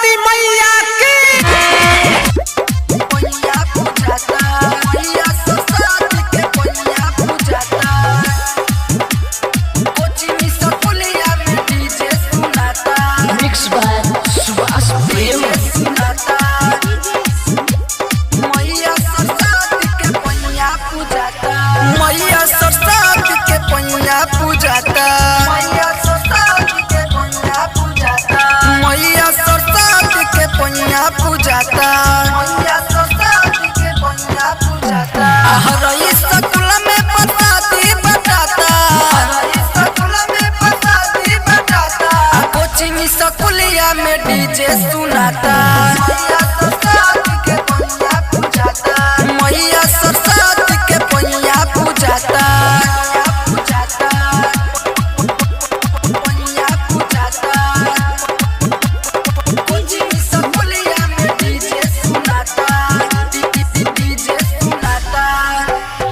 सरस्वती मैया की मैया पूजाता मैया सरस्वती के मैया पूजाता कोचिंग स्कूलिया में डीजे सुनाता मिक्स बाय सुभाष प्रेम सुनाता मैया सरस्वती के मैया पूजाता मैया सरस्वती के मैया पूजाता मैया सरस्वती के मैया पूजाता मैया सरस्वती के मैया पूजाता मैया सरस्वती के मैया पूजाता हरई स्कूल में बताती बताता हरई स्कूल में बताती बताता कोचिंग स्कूलिया में डीजे सुनाता मैया सरस्वती के मैया पूजाता मैया सरस्वती के मैया पूजाता मैया पूजाता कोचिंग स्कूलिया में डीजे सुनाता डीजे सुनाता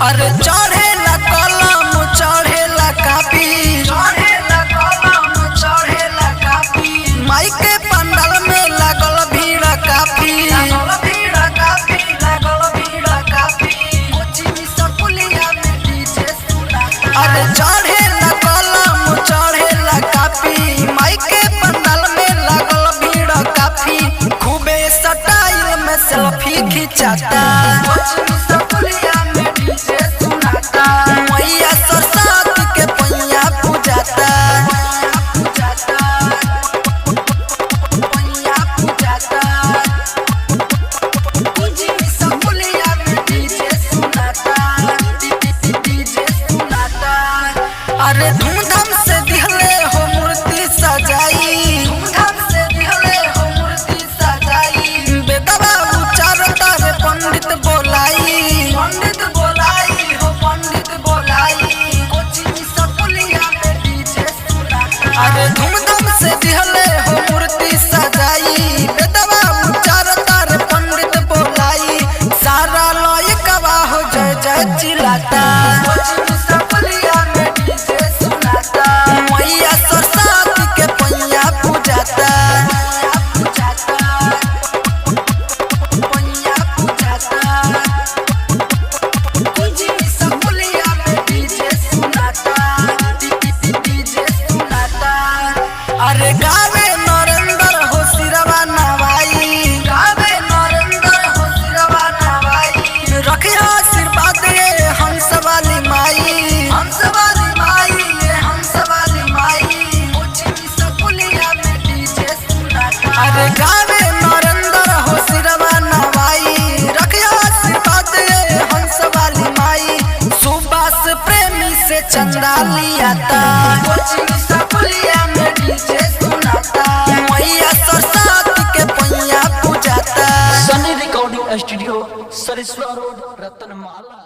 अरे चढ़ेला कलम चढ़ेला कापी चढ़ेला कलम चढ़ेला कापी माई के पंडाल में लागल भीड़ काफी लागल भीड़ काफी लागल भीड़ काफी कोचिंग स्कूलिया में डीजे सुनाता अरे चढ़ेला कलम चढ़ेला कापी माई के पंडाल में लागल भीड़ काफी खूबे स्टाइल में सेल्फी खिंचाता कोचिंग स्कूलिया में डीजे सुनाता मैया सरस्वती के मैया पूजाता मैया पूजाता कोचिंग स्कूलिया में डीजे सुनाता डीजे सुनाता अरे धूमधाम से दिहले हो मूर्ति सजाई धूमधाम से दिहले हो मूर्ति सजाई बेदवा उच्चारता रे पंडित बोलाई हो पंडित बोलाई कोचिंग स्कूलिया में डीजे सुनाता अरे धूमधाम से दिहले हो मूर्ति सजाई बेदवा उच्चारता रे पंडित बोलाई सारा लयकवा हो जय जय चिल्लाता कोचिंग स्कूलिया में डीजे सुनाता मैया सरस्वती के मैया पूजाता मैया पूजाता कोचिंग स्कूलिया में डीजे सुनाता डीजे सुनाता अरे गावे नरेंद्र हो सिरवा नवाई गावे नरेंद्र हो सिरवा नवाई रखिया आशीर्वाद ये हंस वाली माई हंस वाली माई ये हंस वाली माई कोचिंग स्कूलिया में डीजे सुनाता अरे गावे नरेंद्र हो सिरवा नवाई रखिया आशीर्वाद ये हंस वाली माई सुभाष प्रेमी से चंदा लियाता कोचिंग स्कूलिया में डीजे सुनाता मैया सरस्वती के मैया पूजाता सनी रिकॉर्डिंग स्टूडियो सरिस्वा रोड रतनमाला।